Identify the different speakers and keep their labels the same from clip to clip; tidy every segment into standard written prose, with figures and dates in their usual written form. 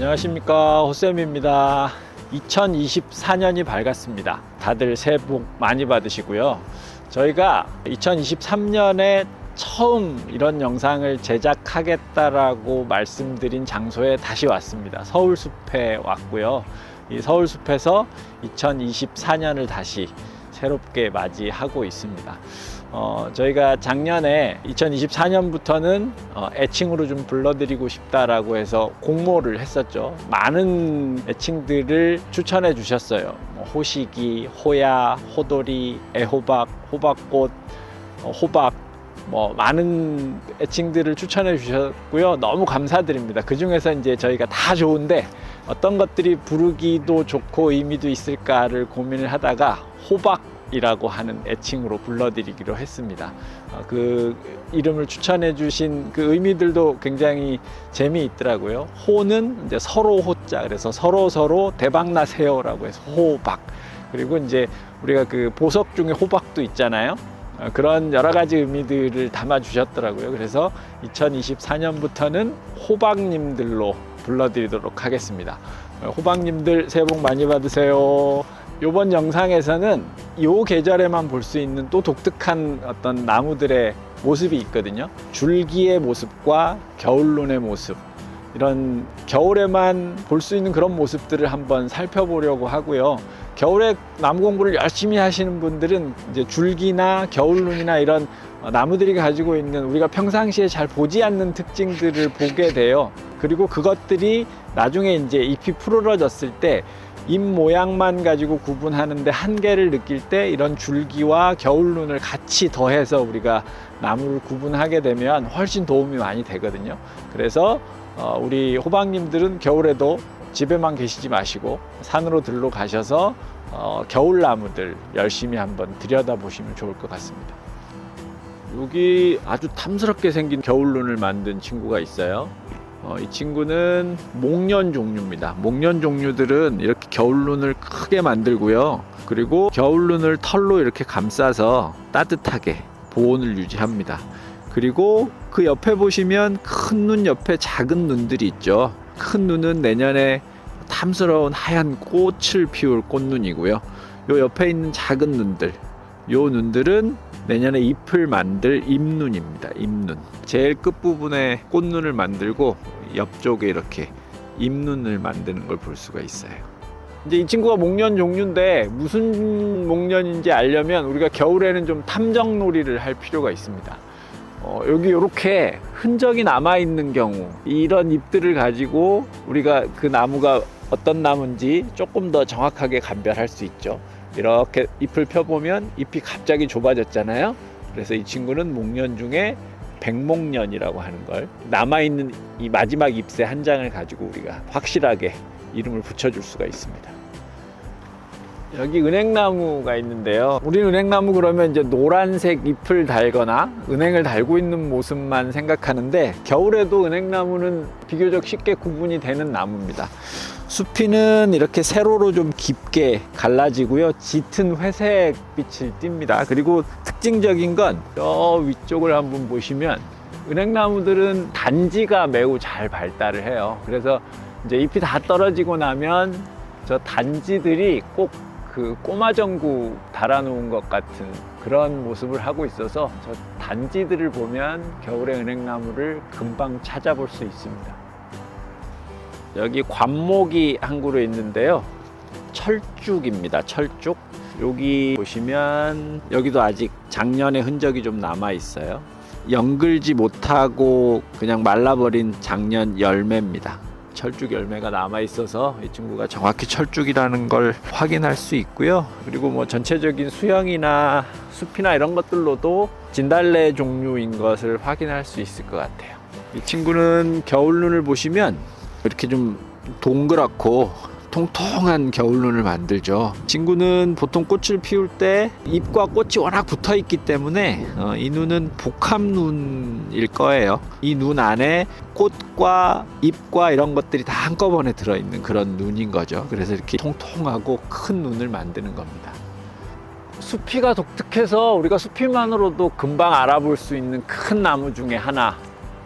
Speaker 1: 안녕하십니까, 호쌤입니다. 2024년이 밝았습니다. 다들 새해 복 많이 받으시고요. 저희가 2023년에 처음 이런 영상을 제작하겠다라고 말씀드린 장소에 다시 왔습니다. 서울숲에 왔고요. 이 서울숲에서 2024년을 다시 새롭게 맞이하고 있습니다. 저희가 작년에 2024년부터는 애칭으로 좀 불러드리고 싶다라고 해서 공모를 했었죠. 많은 애칭들을 추천해 주셨어요. 호시기, 호야, 호돌이, 애호박, 호박꽃, 호박, 많은 애칭들을 추천해 주셨고요. 너무 감사드립니다. 그 중에서 이제 저희가 다 좋은데 어떤 것들이 부르기도 좋고 의미도 있을까를 고민을 하다가 호박이라고 하는 애칭으로 불러드리기로 했습니다. 그 이름을 추천해 주신 그 의미들도 굉장히 재미있더라고요. 호는 이제 서로 호자, 그래서 서로 대박 나세요라고 해서 호박. 그리고 이제 우리가 그 보석 중에 호박도 있잖아요. 그런 여러 가지 의미들을 담아 주셨더라고요. 그래서 2024년부터는 호박님들로 불러드리도록 하겠습니다. 호박님들 새해 복 많이 받으세요. 이번 영상에서는 이 계절에만 볼 수 있는 또 독특한 어떤 나무들의 모습이 있거든요. 줄기의 모습과 겨울눈의 모습, 이런 겨울에만 볼 수 있는 그런 모습들을 한번 살펴보려고 하고요. 겨울에 나무 공부를 열심히 하시는 분들은 이제 줄기나 겨울눈이나 이런 나무들이 가지고 있는 우리가 평상시에 잘 보지 않는 특징들을 보게 돼요. 그리고 그것들이 나중에 이제 잎이 푸르러졌을 때 잎 모양만 가지고 구분하는데 한계를 느낄 때 이런 줄기와 겨울눈을 같이 더해서 우리가 나무를 구분하게 되면 훨씬 도움이 많이 되거든요. 그래서 우리 호박님들은 겨울에도 집에만 계시지 마시고 산으로 들러 가셔서 겨울나무들 열심히 한번 들여다보시면 좋을 것 같습니다. 여기 아주 탐스럽게 생긴 겨울눈을 만든 친구가 있어요. 이 친구는 목련 종류입니다. 목련 종류들은 이렇게 겨울눈을 크게 만들고요. 그리고 겨울눈을 털로 이렇게 감싸서 따뜻하게 보온을 유지합니다. 그리고 그 옆에 보시면 큰 눈 옆에 작은 눈들이 있죠. 큰 눈은 내년에 탐스러운 하얀 꽃을 피울 꽃눈이고요. 요 옆에 있는 작은 눈들, 요 눈들은 내년에 잎을 만들 잎눈입니다. 잎눈. 제일 끝부분에 꽃눈을 만들고 옆쪽에 이렇게 잎눈을 만드는 걸 볼 수가 있어요. 이제 이 친구가 목련 종류인데 무슨 목련인지 알려면 우리가 겨울에는 좀 탐정놀이를 할 필요가 있습니다. 여기 이렇게 흔적이 남아있는 경우, 이런 잎들을 가지고 우리가 그 나무가 어떤 나무인지 조금 더 정확하게 감별할 수 있죠. 이렇게 잎을 펴보면 잎이 갑자기 좁아졌잖아요. 그래서 이 친구는 목련 중에 백목련이라고 하는 걸, 남아있는 이 마지막 잎새 한 장을 가지고 우리가 확실하게 이름을 붙여줄 수가 있습니다. 여기 은행나무가 있는데요. 우리 은행나무 그러면 이제 노란색 잎을 달거나 은행을 달고 있는 모습만 생각하는데 겨울에도 은행나무는 비교적 쉽게 구분이 되는 나무입니다. 수피는 이렇게 세로로 좀 깊게 갈라지고요. 짙은 회색 빛을 띱니다. 그리고 특징적인 건 저 위쪽을 한번 보시면 은행나무들은 단지가 매우 잘 발달을 해요. 그래서 이제 잎이 다 떨어지고 나면 저 단지들이 꼭 그 꼬마전구 달아놓은 것 같은 그런 모습을 하고 있어서 저 단지들을 보면 겨울의 은행나무를 금방 찾아볼 수 있습니다. 여기 관목이 한 그루 있는데요. 철쭉입니다. 철쭉. 여기 보시면 여기도 아직 작년의 흔적이 좀 남아 있어요. 연글지 못하고 그냥 말라버린 작년 열매입니다. 철쭉 열매가 남아 있어서 이 친구가 정확히 철쭉이라는 걸 확인할 수 있고요. 그리고 전체적인 수형이나 숲이나 이런 것들로도 진달래 종류인 것을 확인할 수 있을 것 같아요. 이 친구는 겨울눈을 보시면 이렇게 좀 동그랗고 통통한 겨울눈을 만들죠. 친구는 보통 꽃을 피울 때 잎과 꽃이 워낙 붙어 있기 때문에 이 눈은 복합눈일 거예요. 이 눈 안에 꽃과 잎과 이런 것들이 다 한꺼번에 들어있는 그런 눈인 거죠. 그래서 이렇게 통통하고 큰 눈을 만드는 겁니다. 수피가 독특해서 우리가 수피만으로도 금방 알아볼 수 있는 큰 나무 중에 하나,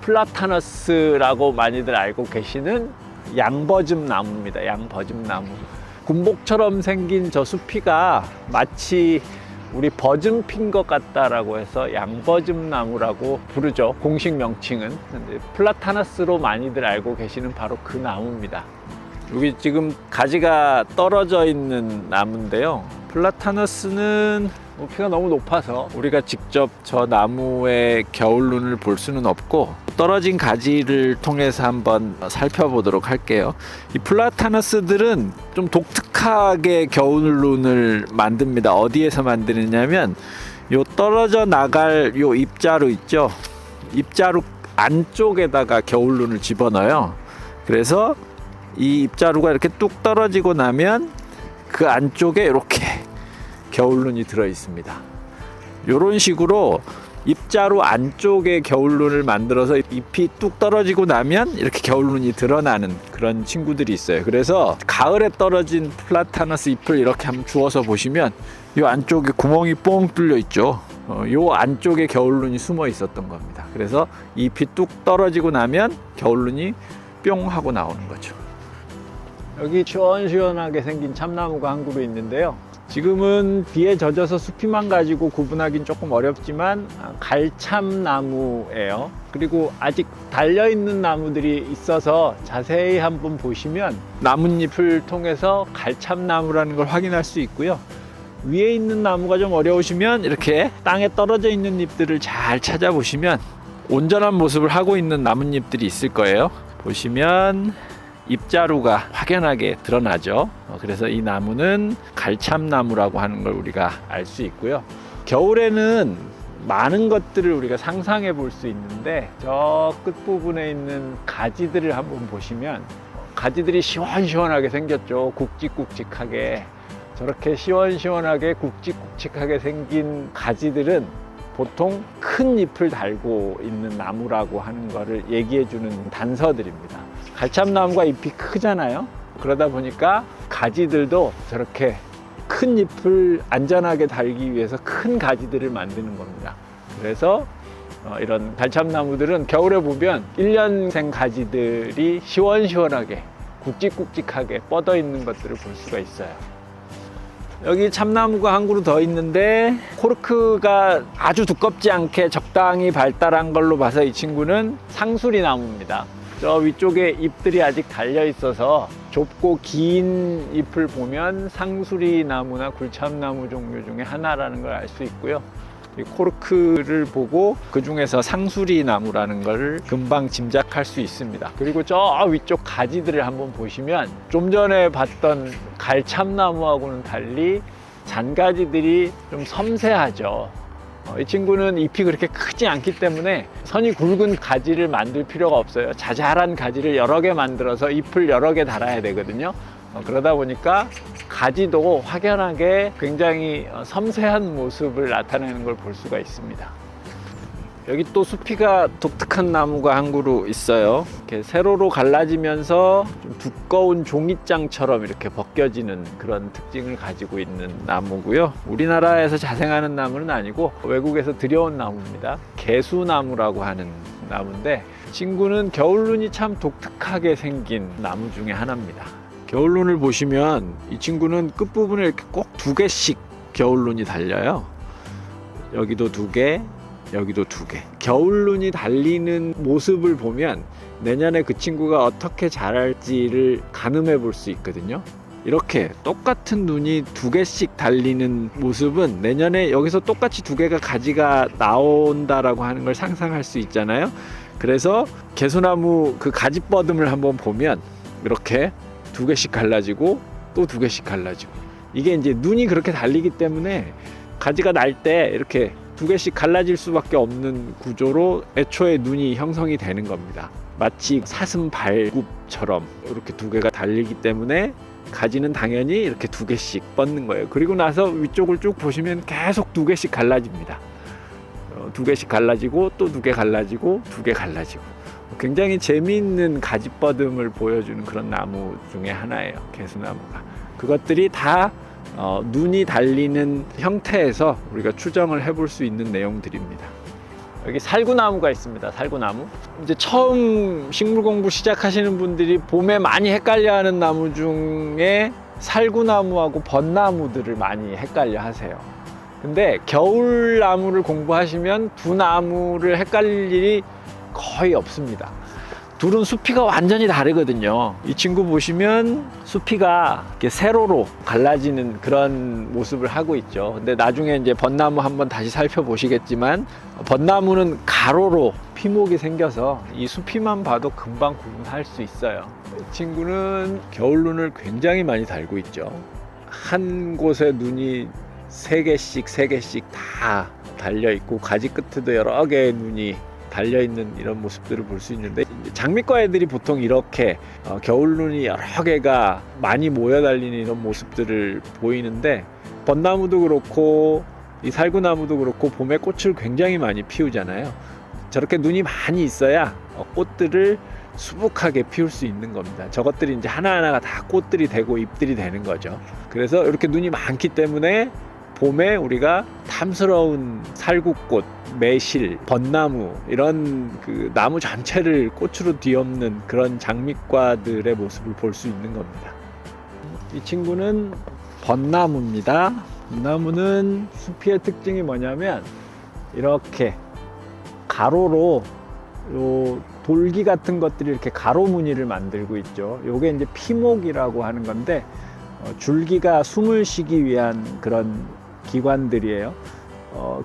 Speaker 1: 플라타너스라고 많이들 알고 계시는 양버즘 나무입니다. 양버즘 나무. 군복처럼 생긴 저 수피가 마치 우리 버즘 핀 것 같다라고 해서 양버즘 나무라고 부르죠. 공식 명칭은. 근데 플라타너스로 많이들 알고 계시는 바로 그 나무입니다. 여기 지금 가지가 떨어져 있는 나무인데요. 플라타너스는 높이가 너무 높아서 우리가 직접 저 나무의 겨울눈을 볼 수는 없고, 떨어진 가지를 통해서 한번 살펴보도록 할게요. 이 플라타너스들은 좀 독특하게 겨울눈을 만듭니다. 어디에서 만드느냐면 요 떨어져 나갈 요 입자루 있죠. 입자루 안쪽에다가 겨울눈을 집어넣어요. 그래서 이 입자루가 이렇게 뚝 떨어지고 나면 그 안쪽에 이렇게 겨울눈이 들어 있습니다. 이런 식으로 입자루 안쪽에 겨울눈을 만들어서 잎이 뚝 떨어지고 나면 이렇게 겨울눈이 드러나는 그런 친구들이 있어요. 그래서 가을에 떨어진 플라타너스 잎을 이렇게 한번 주워서 보시면 이 안쪽에 구멍이 뻥 뚫려 있죠. 이 안쪽에 겨울눈이 숨어 있었던 겁니다. 그래서 잎이 뚝 떨어지고 나면 겨울눈이 뿅 하고 나오는 거죠. 여기 시원시원하게 생긴 참나무가 한 그루 있는데요. 지금은 비에 젖어서 숲이만 가지고 구분하기는 조금 어렵지만 갈참나무예요. 그리고 아직 달려있는 나무들이 있어서 자세히 한번 보시면 나뭇잎을 통해서 갈참나무라는 걸 확인할 수 있고요. 위에 있는 나무가 좀 어려우시면 이렇게 땅에 떨어져 있는 잎들을 잘 찾아보시면 온전한 모습을 하고 있는 나뭇잎들이 있을 거예요. 보시면 잎자루가 확연하게 드러나죠. 그래서 이 나무는 갈참나무라고 하는 걸 우리가 알 수 있고요. 겨울에는 많은 것들을 우리가 상상해 볼 수 있는데, 저 끝부분에 있는 가지들을 한번 보시면 가지들이 시원시원하게 생겼죠. 굵직굵직하게. 저렇게 시원시원하게 굵직굵직하게 생긴 가지들은 보통 큰 잎을 달고 있는 나무라고 하는 것을 얘기해 주는 단서들입니다. 갈참나무가 잎이 크잖아요. 그러다 보니까 가지들도 저렇게 큰 잎을 안전하게 달기 위해서 큰 가지들을 만드는 겁니다. 그래서 이런 갈참나무들은 겨울에 보면 1년생 가지들이 시원시원하게 굵직굵직하게 뻗어 있는 것들을 볼 수가 있어요. 여기 참나무가 한 그루 더 있는데, 코르크가 아주 두껍지 않게 적당히 발달한 걸로 봐서 이 친구는 상수리 나무입니다. 저 위쪽에 잎들이 아직 달려 있어서 좁고 긴 잎을 보면 상수리 나무나 굴참나무 종류 중에 하나라는 걸 알 수 있고요. 이 코르크를 보고 그 중에서 상수리 나무라는 걸 금방 짐작할 수 있습니다. 그리고 저 위쪽 가지들을 한번 보시면 좀 전에 봤던 갈참나무하고는 달리 잔가지들이 좀 섬세하죠. 이 친구는 잎이 그렇게 크지 않기 때문에 선이 굵은 가지를 만들 필요가 없어요. 자잘한 가지를 여러 개 만들어서 잎을 여러 개 달아야 되거든요. 그러다 보니까 가지도 확연하게 굉장히 섬세한 모습을 나타내는 걸 볼 수가 있습니다. 여기 또 수피가 독특한 나무가 한 그루 있어요. 이렇게 세로로 갈라지면서 좀 두꺼운 종이장처럼 이렇게 벗겨지는 그런 특징을 가지고 있는 나무고요. 우리나라에서 자생하는 나무는 아니고 외국에서 들여온 나무입니다. 개수나무라고 하는 나무인데, 친구는 겨울눈이 참 독특하게 생긴 나무 중에 하나입니다. 겨울눈을 보시면 이 친구는 끝부분에 이렇게 꼭 2개씩 겨울눈이 달려요. 여기도 2개, 여기도 2개. 겨울눈이 달리는 모습을 보면 내년에 그 친구가 어떻게 자랄지를 가늠해 볼 수 있거든요. 이렇게 똑같은 눈이 2개씩 달리는 모습은 내년에 여기서 똑같이 2개가 가지가 나온다라고 하는 걸 상상할 수 있잖아요. 그래서 개수나무 그 가지 뻗음을 한번 보면 이렇게 2개씩 갈라지고 또 2개씩 갈라지고, 이게 이제 눈이 그렇게 달리기 때문에 가지가 날 때 이렇게 2개씩 갈라질 수밖에 없는 구조로 애초에 눈이 형성이 되는 겁니다. 마치 사슴 발굽처럼 이렇게 2개가 달리기 때문에 가지는 당연히 이렇게 2개씩 뻗는 거예요. 그리고 나서 위쪽을 쭉 보시면 계속 2개씩 갈라집니다. 2개씩 갈라지고 또 2개 갈라지고 2개 갈라지고, 굉장히 재미있는 가지 뻗음을 보여주는 그런 나무 중에 하나예요, 개수나무가. 그것들이 다 눈이 달리는 형태에서 우리가 추정을 해볼 수 있는 내용들입니다. 여기 살구나무가 있습니다. 살구나무. 이제 처음 식물 공부 시작하시는 분들이 봄에 많이 헷갈려하는 나무 중에 살구나무하고 벚나무들을 많이 헷갈려 하세요. 근데 겨울나무를 공부하시면 두 나무를 헷갈릴 일이 거의 없습니다. 둘은 수피가 완전히 다르거든요. 이 친구 보시면 수피가 이렇게 세로로 갈라지는 그런 모습을 하고 있죠. 근데 나중에 이제 벚나무 한번 다시 살펴보시겠지만, 벚나무는 가로로 피목이 생겨서 이 수피만 봐도 금방 구분할 수 있어요. 이 친구는 겨울눈을 굉장히 많이 달고 있죠. 한 곳에 눈이 3개씩 다 달려 있고, 가지 끝에도 여러 개의 눈이 달려있는 이런 모습들을 볼 수 있는데, 장미과 애들이 보통 이렇게 겨울눈이 여러 개가 많이 모여 달리는 이런 모습들을 보이는데, 벚나무도 그렇고 이 살구나무도 그렇고 봄에 꽃을 굉장히 많이 피우잖아요. 저렇게 눈이 많이 있어야 꽃들을 수북하게 피울 수 있는 겁니다. 저것들이 이제 하나하나가 다 꽃들이 되고 잎들이 되는 거죠. 그래서 이렇게 눈이 많기 때문에 봄에 우리가 탐스러운 살구꽃, 매실, 벚나무 이런 그 나무 전체를 꽃으로 뒤엎는 그런 장미과들의 모습을 볼 수 있는 겁니다. 이 친구는 벚나무입니다. 벚나무는 수피의 특징이 뭐냐면 이렇게 가로로 요 돌기 같은 것들이 이렇게 가로 무늬를 만들고 있죠. 요게 이제 피목이라고 하는 건데, 줄기가 숨을 쉬기 위한 그런 기관들이에요.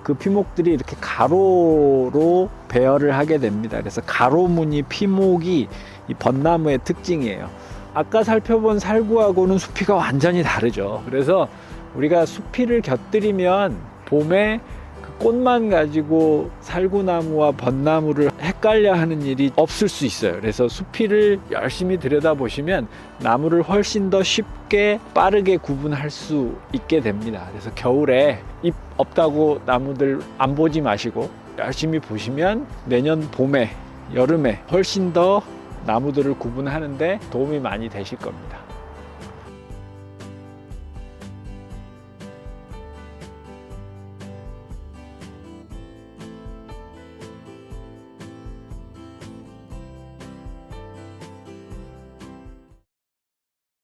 Speaker 1: 그 피목들이 이렇게 가로로 배열을 하게 됩니다. 그래서 가로무늬 피목이 이 벚나무의 특징이에요. 아까 살펴본 살구하고는 수피가 완전히 다르죠. 그래서 우리가 수피를 곁들이면 봄에 그 꽃만 가지고 살구나무와 벚나무를 헷갈려 하는 일이 없을 수 있어요. 그래서 수피를 열심히 들여다보시면 나무를 훨씬 더 쉽게 빠르게 구분할 수 있게 됩니다. 그래서 겨울에 잎 없다고 나무들 안 보지 마시고 열심히 보시면 내년 봄에, 여름에 훨씬 더 나무들을 구분하는데 도움이 많이 되실 겁니다.